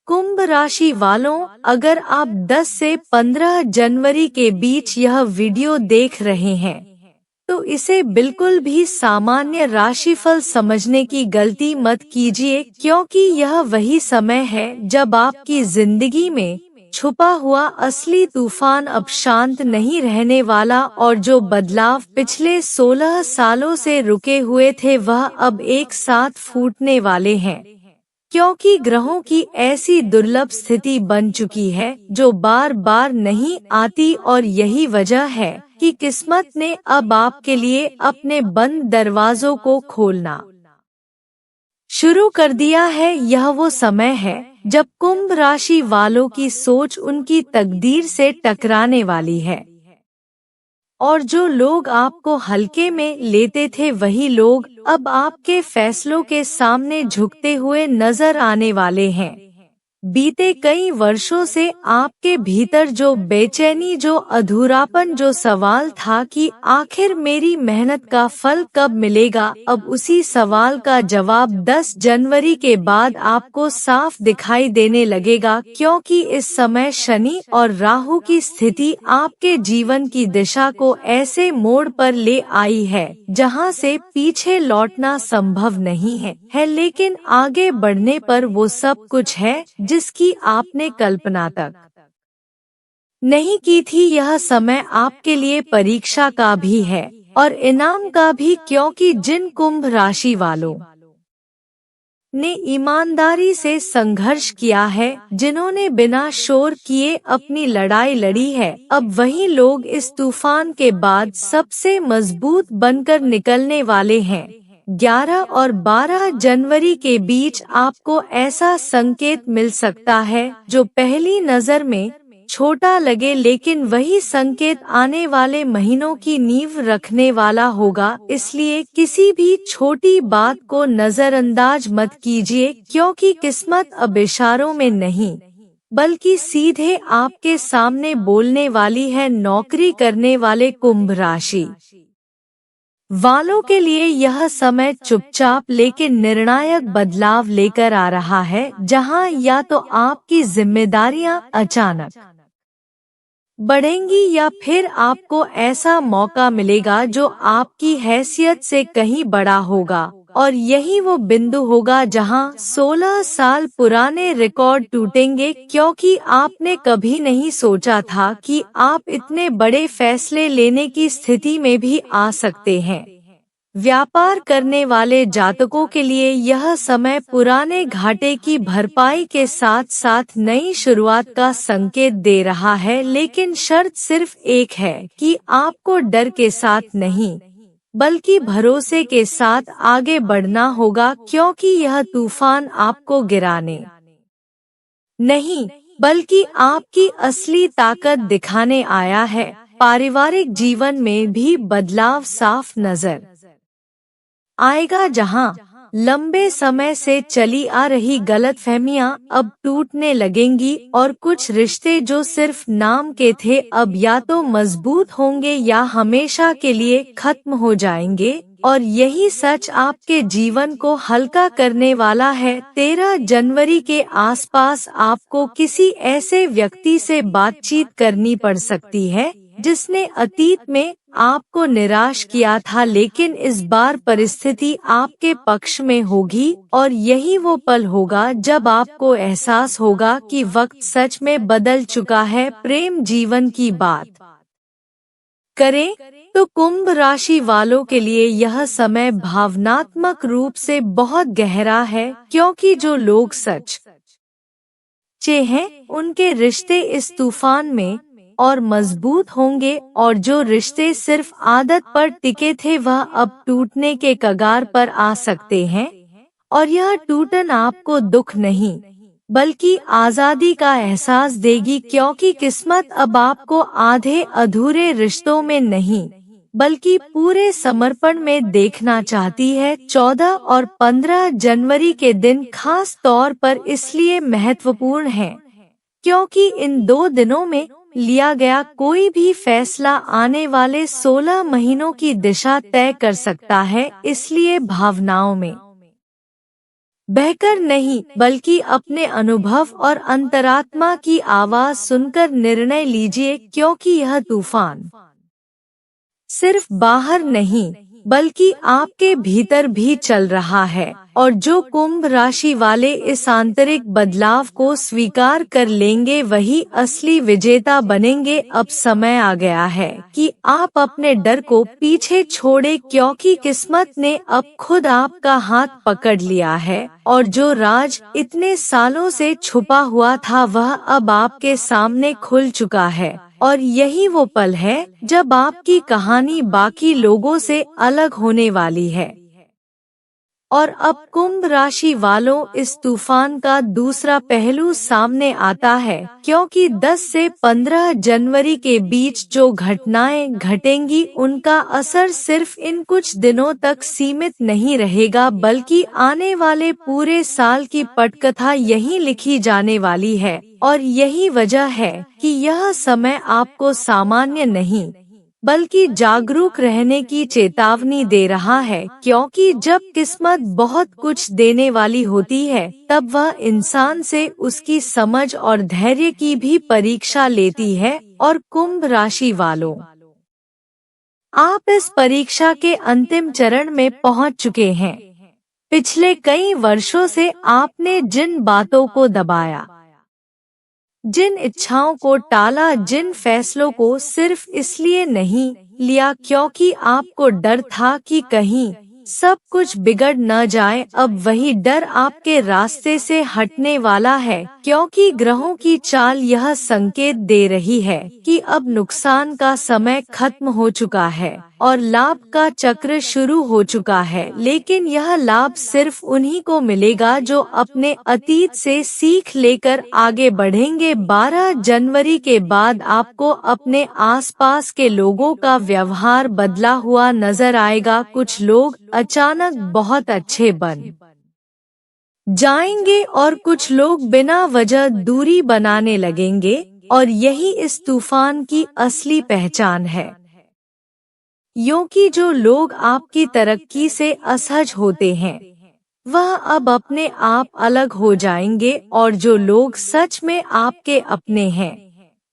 कुंभ राशि वालों, अगर आप 10 से 15 जनवरी के बीच यह वीडियो देख रहे हैं तो इसे बिल्कुल भी सामान्य राशिफल समझने की गलती मत कीजिए, क्योंकि यह वही समय है जब आपकी जिंदगी में छुपा हुआ असली तूफान अब शांत नहीं रहने वाला, और जो बदलाव पिछले 16 सालों से रुके हुए थे वह अब एक साथ फूटने वाले हैं। क्योंकि ग्रहों की ऐसी दुर्लभ स्थिति बन चुकी है जो बार बार नहीं आती, और यही वजह है कि किस्मत ने अब आपके लिए अपने बंद दरवाजों को खोलना शुरू कर दिया है। यह वो समय है जब कुंभ राशि वालों की सोच उनकी तकदीर से टकराने वाली है, और जो लोग आपको हल्के में लेते थे वही लोग अब आपके फैसलों के सामने झुकते हुए नजर आने वाले हैं। बीते कई वर्षों से आपके भीतर जो बेचैनी, जो अधूरापन, जो सवाल था कि आखिर मेरी मेहनत का फल कब मिलेगा, अब उसी सवाल का जवाब 10 जनवरी के बाद आपको साफ दिखाई देने लगेगा। क्योंकि इस समय शनि और राहु की स्थिति आपके जीवन की दिशा को ऐसे मोड़ पर ले आई है जहां से पीछे लौटना संभव नहीं है, लेकिन आगे बढ़ने पर वो सब कुछ है जिसकी आपने कल्पना तक नहीं की थी। यह समय आपके लिए परीक्षा का भी है और इनाम का भी, क्योंकि जिन कुंभ राशि वालों ने ईमानदारी से संघर्ष किया है, जिन्होंने बिना शोर किए अपनी लड़ाई लड़ी है, अब वही लोग इस तूफान के बाद सबसे मजबूत बनकर निकलने वाले हैं। 11 और 12 जनवरी के बीच आपको ऐसा संकेत मिल सकता है जो पहली नजर में छोटा लगे, लेकिन वही संकेत आने वाले महीनों की नींव रखने वाला होगा। इसलिए किसी भी छोटी बात को नजरअंदाज मत कीजिए, क्योंकि किस्मत अब इशारों में नहीं बल्कि सीधे आपके सामने बोलने वाली है। नौकरी करने वाले कुंभ राशि वालों के लिए यह समय चुपचाप लेकिन निर्णायक बदलाव लेकर आ रहा है, जहां या तो आपकी जिम्मेदारियां अचानक बढ़ेंगी या फिर आपको ऐसा मौका मिलेगा जो आपकी हैसियत से कहीं बड़ा होगा। और यही वो बिंदु होगा जहां 16 साल पुराने रिकॉर्ड टूटेंगे, क्योंकि आपने कभी नहीं सोचा था कि आप इतने बड़े फैसले लेने की स्थिति में भी आ सकते हैं। व्यापार करने वाले जातकों के लिए यह समय पुराने घाटे की भरपाई के साथ साथ नई शुरुआत का संकेत दे रहा है, लेकिन शर्त सिर्फ एक है कि आपको डर के साथ नहीं बल्कि भरोसे के साथ आगे बढ़ना होगा, क्योंकि यह तूफान आपको गिराने नहीं बल्कि आपकी असली ताकत दिखाने आया है। पारिवारिक जीवन में भी बदलाव साफ नजर आएगा, जहां लंबे समय से चली आ रही गलतफहमियां अब टूटने लगेंगी, और कुछ रिश्ते जो सिर्फ नाम के थे अब या तो मजबूत होंगे या हमेशा के लिए खत्म हो जाएंगे। और यही सच आपके जीवन को हल्का करने वाला है। 13 जनवरी के आसपास आपको किसी ऐसे व्यक्ति से बातचीत करनी पड़ सकती है जिसने अतीत में आपको निराश किया था, लेकिन इस बार परिस्थिति आपके पक्ष में होगी, और यही वो पल होगा जब आपको एहसास होगा कि वक्त सच में बदल चुका है। प्रेम जीवन की बात करें तो कुंभ राशि वालों के लिए यह समय भावनात्मक रूप से बहुत गहरा है, क्योंकि जो लोग सच हैं उनके रिश्ते इस तूफान में और मजबूत होंगे, और जो रिश्ते सिर्फ आदत पर टिके थे वह अब टूटने के कगार पर आ सकते हैं। और यह टूटन आपको दुख नहीं बल्कि आजादी का एहसास देगी, क्योंकि किस्मत अब आपको आधे अधूरे रिश्तों में नहीं बल्कि पूरे समर्पण में देखना चाहती है। 14 और 15 जनवरी के दिन खास तौर पर इसलिए महत्वपूर्ण है क्योंकि इन 2 दिनों में लिया गया कोई भी फैसला आने वाले 16 महीनों की दिशा तय कर सकता है। इसलिए भावनाओं में बहकर नहीं बल्कि अपने अनुभव और अंतरात्मा की आवाज सुनकर निर्णय लीजिए, क्योंकि यह तूफान सिर्फ बाहर नहीं बल्कि आपके भीतर भी चल रहा है। और जो कुंभ राशि वाले इस आंतरिक बदलाव को स्वीकार कर लेंगे वही असली विजेता बनेंगे। अब समय आ गया है कि आप अपने डर को पीछे छोड़े, क्योंकि किस्मत ने अब खुद आपका हाथ पकड़ लिया है और जो राज इतने सालों से छुपा हुआ था वह अब आपके सामने खुल चुका है। और यही वो पल है जब आपकी कहानी बाकी लोगों से अलग होने वाली है। और अब कुंभ राशि वालों, इस तूफान का दूसरा पहलू सामने आता है, क्योंकि 10 से 15 जनवरी के बीच जो घटनाएं घटेंगी उनका असर सिर्फ इन कुछ दिनों तक सीमित नहीं रहेगा, बल्कि आने वाले पूरे साल की पटकथा यहीं लिखी जाने वाली है। और यही वजह है कि यह समय आपको सामान्य नहीं बल्कि जागरूक रहने की चेतावनी दे रहा है, क्योंकि जब किस्मत बहुत कुछ देने वाली होती है तब वह इंसान से उसकी समझ और धैर्य की भी परीक्षा लेती है। और कुंभ राशि वालों, आप इस परीक्षा के अंतिम चरण में पहुंच चुके हैं। पिछले कई वर्षों से आपने जिन बातों को दबाया, जिन इच्छाओं को टाला, जिन फैसलों को सिर्फ इसलिए नहीं लिया क्योंकि आपको डर था कि कहीं सब कुछ बिगड़ न जाए, अब वही डर आपके रास्ते से हटने वाला है, क्योंकि ग्रहों की चाल यह संकेत दे रही है कि अब नुकसान का समय खत्म हो चुका है और लाभ का चक्र शुरू हो चुका है। लेकिन यह लाभ सिर्फ उन्हीं को मिलेगा जो अपने अतीत से सीख लेकर आगे बढ़ेंगे। 12 जनवरी के बाद आपको अपने आसपास के लोगों का व्यवहार बदला हुआ नजर आएगा। कुछ लोग अचानक बहुत अच्छे बन जाएंगे और कुछ लोग बिना वजह दूरी बनाने लगेंगे, और यही इस तूफान की असली पहचान है। क्योंकि जो लोग आपकी तरक्की से असहज होते हैं वह अब अपने आप अलग हो जाएंगे, और जो लोग सच में आपके अपने हैं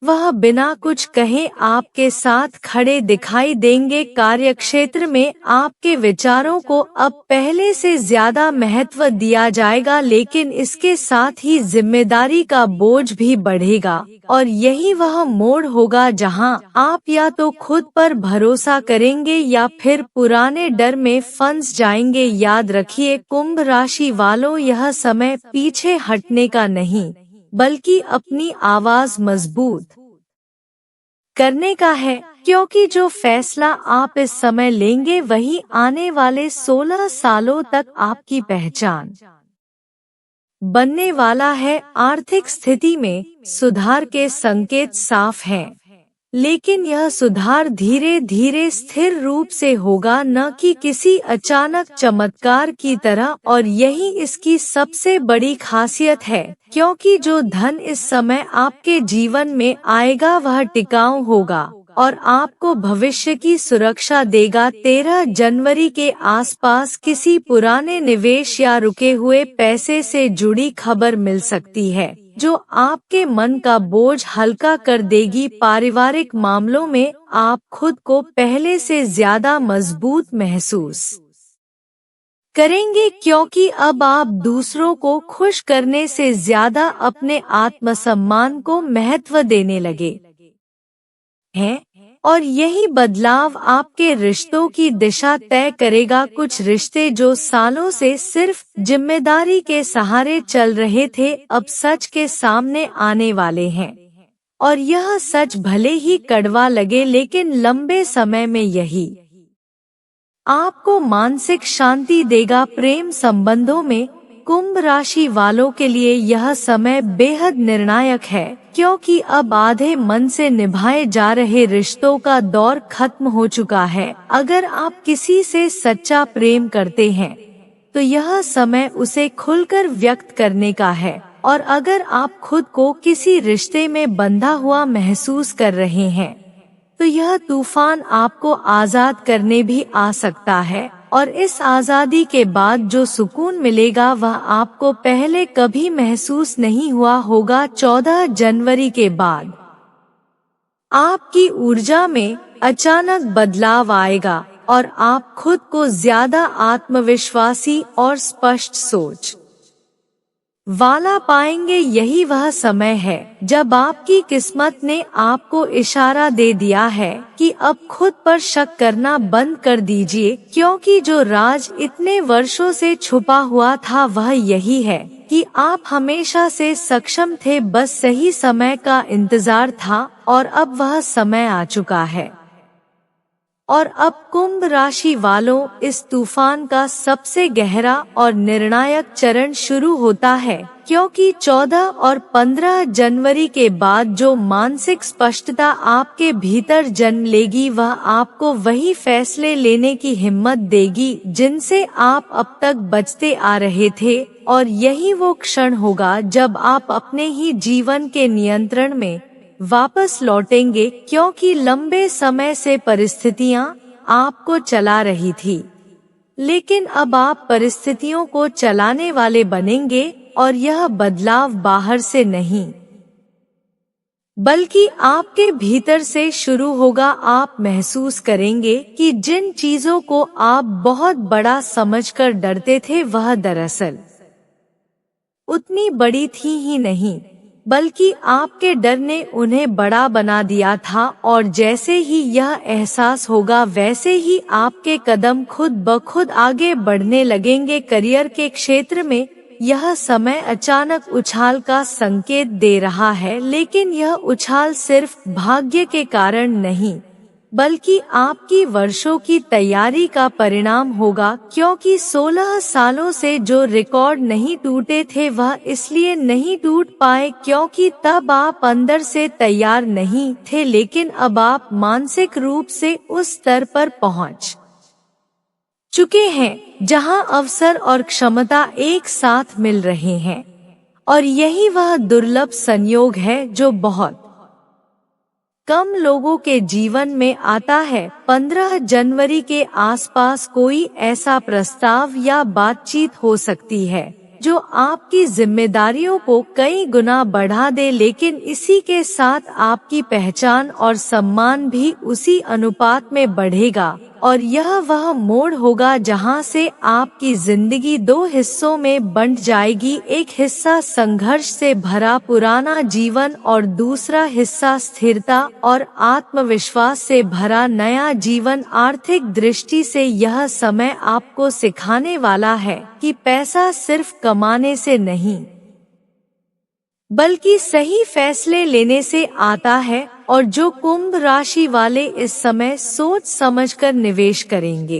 वह बिना कुछ कहे आपके साथ खड़े दिखाई देंगे। कार्यक्षेत्र में आपके विचारों को अब पहले से ज्यादा महत्व दिया जाएगा, लेकिन इसके साथ ही जिम्मेदारी का बोझ भी बढ़ेगा। और यही वह मोड़ होगा जहां आप या तो खुद पर भरोसा करेंगे या फिर पुराने डर में फंस जाएंगे। याद रखिए कुंभ राशि वालों, यह समय पीछे हटने का नहीं बल्कि अपनी आवाज मजबूत करने का है, क्योंकि जो फैसला आप इस समय लेंगे वही आने वाले 16 सालों तक आपकी पहचान बनने वाला है। आर्थिक स्थिति में सुधार के संकेत साफ हैं, लेकिन यह सुधार धीरे धीरे स्थिर रूप से होगा, न कि किसी अचानक चमत्कार की तरह। और यही इसकी सबसे बड़ी खासियत है, क्योंकि जो धन इस समय आपके जीवन में आएगा वह टिकाऊ होगा और आपको भविष्य की सुरक्षा देगा। 13 जनवरी के आसपास किसी पुराने निवेश या रुके हुए पैसे से जुड़ी खबर मिल सकती है जो आपके मन का बोझ हल्का कर देगी। पारिवारिक मामलों में आप खुद को पहले से ज्यादा मजबूत महसूस करेंगे, क्योंकि अब आप दूसरों को खुश करने से ज्यादा अपने आत्मसम्मान को महत्व देने लगे हैं। और यही बदलाव आपके रिश्तों की दिशा तय करेगा। कुछ रिश्ते जो सालों से सिर्फ जिम्मेदारी के सहारे चल रहे थे अब सच के सामने आने वाले हैं, और यह सच भले ही कड़वा लगे लेकिन लंबे समय में यही आपको मानसिक शांति देगा। प्रेम संबंधों में कुंभ राशि वालों के लिए यह समय बेहद निर्णायक है, क्योंकि अब आधे मन से निभाए जा रहे रिश्तों का दौर खत्म हो चुका है। अगर आप किसी से सच्चा प्रेम करते हैं तो यह समय उसे खुलकर व्यक्त करने का है, और अगर आप खुद को किसी रिश्ते में बंधा हुआ महसूस कर रहे हैं तो यह तूफान आपको आजाद करने भी आ सकता है। और इस आजादी के बाद जो सुकून मिलेगा वह आपको पहले कभी महसूस नहीं हुआ होगा। 14 जनवरी के बाद आपकी ऊर्जा में अचानक बदलाव आएगा और आप खुद को ज्यादा आत्मविश्वासी और स्पष्ट सोच वाला पाएंगे। यही वह समय है जब आपकी किस्मत ने आपको इशारा दे दिया है कि अब खुद पर शक करना बंद कर दीजिए, क्योंकि जो राज इतने वर्षों से छुपा हुआ था वह यही है कि आप हमेशा से सक्षम थे, बस सही समय का इंतजार था और अब वह समय आ चुका है। और अब कुंभ राशि वालों, इस तूफान का सबसे गहरा और निर्णायक चरण शुरू होता है, क्योंकि 14 और 15 जनवरी के बाद जो मानसिक स्पष्टता आपके भीतर जन्म लेगी वह आपको वही फैसले लेने की हिम्मत देगी जिनसे आप अब तक बचते आ रहे थे, और यही वो क्षण होगा जब आप अपने ही जीवन के नियंत्रण में वापस लौटेंगे, क्योंकि लंबे समय से परिस्थितियां आपको चला रही थी, लेकिन अब आप परिस्थितियों को चलाने वाले बनेंगे। और यह बदलाव बाहर से नहीं बल्कि आपके भीतर से शुरू होगा। आप महसूस करेंगे कि जिन चीजों को आप बहुत बड़ा समझकर डरते थे वह दरअसल उतनी बड़ी थी ही नहीं, बल्कि आपके डर ने उन्हें बड़ा बना दिया था। और जैसे ही यह एहसास होगा वैसे ही आपके कदम खुद ब खुद आगे बढ़ने लगेंगे। करियर के क्षेत्र में यह समय अचानक उछाल का संकेत दे रहा है, लेकिन यह उछाल सिर्फ भाग्य के कारण नहीं बल्कि आपकी वर्षों की तैयारी का परिणाम होगा, क्योंकि 16 सालों से जो रिकॉर्ड नहीं टूटे थे वह इसलिए नहीं टूट पाए क्योंकि तब आप अंदर से तैयार नहीं थे, लेकिन अब आप मानसिक रूप से उस स्तर पर पहुंच चुके हैं जहां अवसर और क्षमता एक साथ मिल रहे हैं। और यही वह दुर्लभ संयोग है जो बहुत कम लोगों के जीवन में आता है। 15 जनवरी के आसपास कोई ऐसा प्रस्ताव या बातचीत हो सकती है जो आपकी जिम्मेदारियों को कई गुना बढ़ा दे, लेकिन इसी के साथ आपकी पहचान और सम्मान भी उसी अनुपात में बढ़ेगा। और यह वह मोड़ होगा जहां से आपकी जिंदगी दो हिस्सों में बंट जाएगी, एक हिस्सा संघर्ष से भरा पुराना जीवन और दूसरा हिस्सा स्थिरता और आत्मविश्वास से भरा नया जीवन। आर्थिक दृष्टि से यह समय आपको सिखाने वाला है कि पैसा सिर्फ कमाने से नहीं बल्कि सही फैसले लेने से आता है, और जो कुंभ राशि वाले इस समय सोच समझकर निवेश करेंगे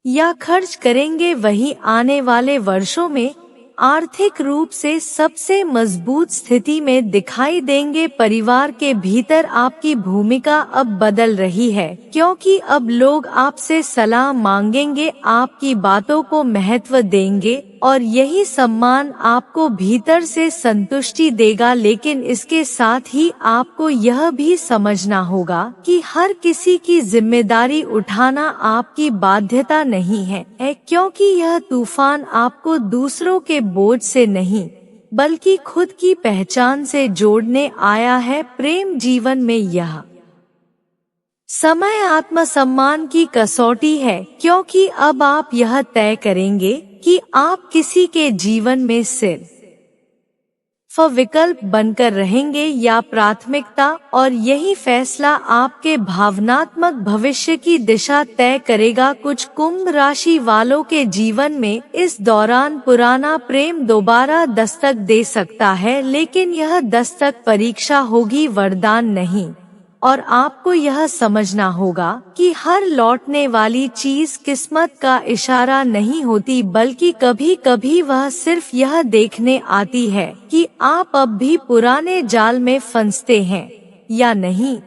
या खर्च करेंगे वही आने वाले वर्षों में आर्थिक रूप से सबसे मजबूत स्थिति में दिखाई देंगे। परिवार के भीतर आपकी भूमिका अब बदल रही है, क्योंकि अब लोग आपसे सलाह मांगेंगे, आपकी बातों को महत्व देंगे और यही सम्मान आपको भीतर से संतुष्टि देगा। लेकिन इसके साथ ही आपको यह भी समझना होगा कि हर किसी की जिम्मेदारी उठाना आपकी बाध्यता नहीं है, क्योंकि यह तूफान आपको दूसरों के बोझ से नहीं बल्कि खुद की पहचान से जोड़ने आया है। प्रेम जीवन में यह समय आत्मसम्मान की कसौटी है, क्योंकि अब आप यह तय करेंगे कि आप किसी के जीवन में सिर्फ विकल्प बनकर रहेंगे या प्राथमिकता, और यही फैसला आपके भावनात्मक भविष्य की दिशा तय करेगा। कुछ कुंभ राशि वालों के जीवन में इस दौरान पुराना प्रेम दोबारा दस्तक दे सकता है, लेकिन यह दस्तक परीक्षा होगी, वरदान नहीं। और आपको यह समझना होगा कि हर लौटने वाली चीज किस्मत का इशारा नहीं होती, बल्कि कभी कभी वह सिर्फ यह देखने आती है कि आप अब भी पुराने जाल में फंसते हैं या नहीं।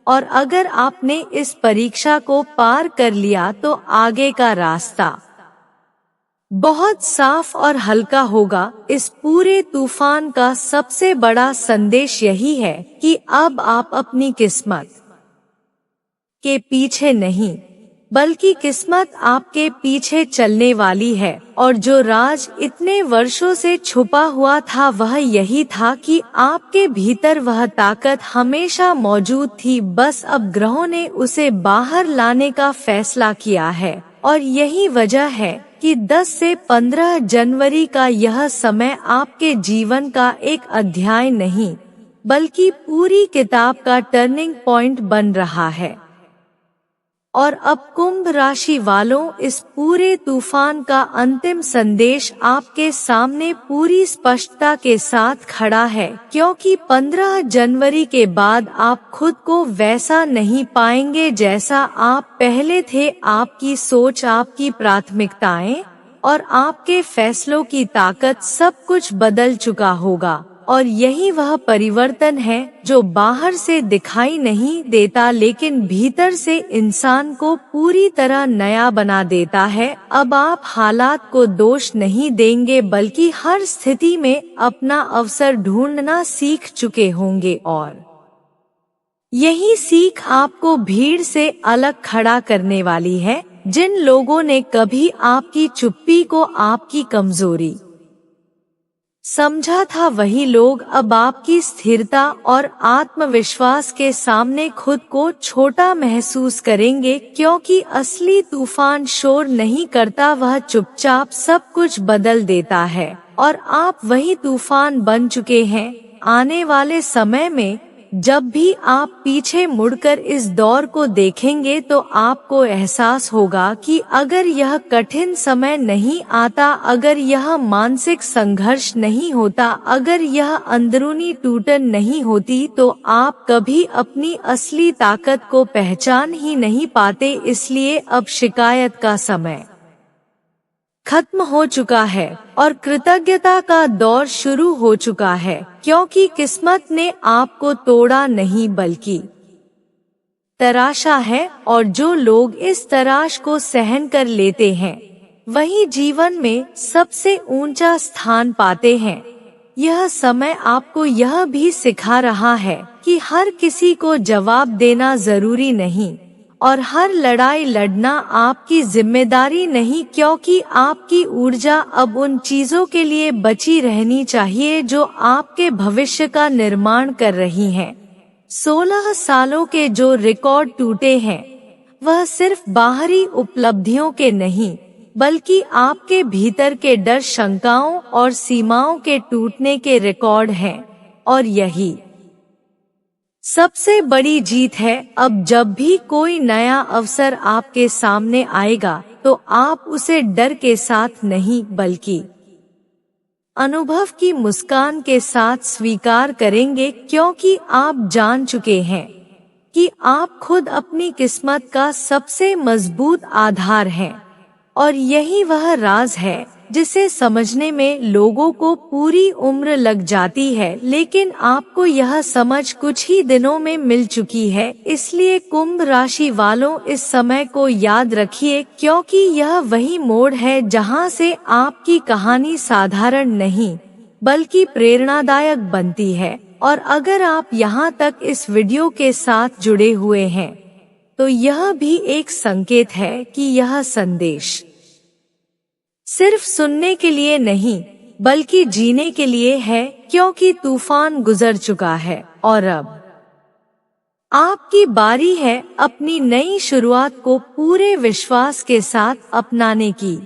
और अगर आपने इस परीक्षा को पार कर लिया तो आगे का रास्ता बहुत साफ और हल्का होगा। इस पूरे तूफान का सबसे बड़ा संदेश यही है कि अब आप अपनी किस्मत के पीछे नहीं बल्कि किस्मत आपके पीछे चलने वाली है। और जो राज इतने वर्षों से छुपा हुआ था वह यही था कि आपके भीतर वह ताकत हमेशा मौजूद थी, बस अब ग्रहों ने उसे बाहर लाने का फैसला किया है। और यही वजह है कि 10 से 15 जनवरी का यह समय आपके जीवन का एक अध्याय नहीं बल्कि पूरी किताब का टर्निंग पॉइंट बन रहा है। और अब कुंभ राशि वालों, इस पूरे तूफान का अंतिम संदेश आपके सामने पूरी स्पष्टता के साथ खड़ा है, क्योंकि 15 जनवरी के बाद आप खुद को वैसा नहीं पाएंगे जैसा आप पहले थे। आपकी सोच, आपकी प्राथमिकताएं और आपके फैसलों की ताकत सब कुछ बदल चुका होगा। और यही वह परिवर्तन है जो बाहर से दिखाई नहीं देता लेकिन भीतर से इंसान को पूरी तरह नया बना देता है। अब आप हालात को दोष नहीं देंगे बल्कि हर स्थिति में अपना अवसर ढूंढना सीख चुके होंगे, और यही सीख आपको भीड़ से अलग खड़ा करने वाली है। जिन लोगों ने कभी आपकी चुप्पी को आपकी कमजोरी समझा था, वही लोग अब आपकी स्थिरता और आत्मविश्वास के सामने खुद को छोटा महसूस करेंगे, क्योंकि असली तूफान शोर नहीं करता, वह चुपचाप सब कुछ बदल देता है। और आप वही तूफान बन चुके हैं। आने वाले समय में जब भी आप पीछे मुड़कर इस दौर को देखेंगे तो आपको एहसास होगा कि अगर यह कठिन समय नहीं आता, अगर यह मानसिक संघर्ष नहीं होता, अगर यह अंदरूनी टूटन नहीं होती, तो आप कभी अपनी असली ताकत को पहचान ही नहीं पाते। इसलिए अब शिकायत का समय खत्म हो चुका है और कृतज्ञता का दौर शुरू हो चुका है, क्योंकि किस्मत ने आपको तोड़ा नहीं बल्कि तराशा है। और जो लोग इस तराश को सहन कर लेते हैं वही जीवन में सबसे ऊंचा स्थान पाते हैं। यह समय आपको यह भी सिखा रहा है कि हर किसी को जवाब देना जरूरी नहीं और हर लड़ाई लड़ना आपकी जिम्मेदारी नहीं, क्योंकि आपकी ऊर्जा अब उन चीजों के लिए बची रहनी चाहिए जो आपके भविष्य का निर्माण कर रही हैं। 16 सालों के जो रिकॉर्ड टूटे हैं वह सिर्फ बाहरी उपलब्धियों के नहीं बल्कि आपके भीतर के डर, शंकाओं और सीमाओं के टूटने के रिकॉर्ड हैं। और यही सबसे बड़ी जीत है। अब जब भी कोई नया अवसर आपके सामने आएगा तो आप उसे डर के साथ नहीं बल्कि अनुभव की मुस्कान के साथ स्वीकार करेंगे, क्योंकि आप जान चुके हैं कि आप खुद अपनी किस्मत का सबसे मजबूत आधार हैं। और यही वह राज है जिसे समझने में लोगों को पूरी उम्र लग जाती है, लेकिन आपको यह समझ कुछ ही दिनों में मिल चुकी है। इसलिए कुंभ राशि वालों, इस समय को याद रखिए, क्योंकि यह वही मोड़ है जहां से आपकी कहानी साधारण नहीं बल्कि प्रेरणादायक बनती है। और अगर आप यहां तक इस वीडियो के साथ जुड़े हुए हैं तो यह भी एक संकेत है कि यह संदेश सिर्फ सुनने के लिए नहीं बल्कि जीने के लिए है, क्योंकि तूफान गुजर चुका है और अब आपकी बारी है अपनी नई शुरुआत को पूरे विश्वास के साथ अपनाने की।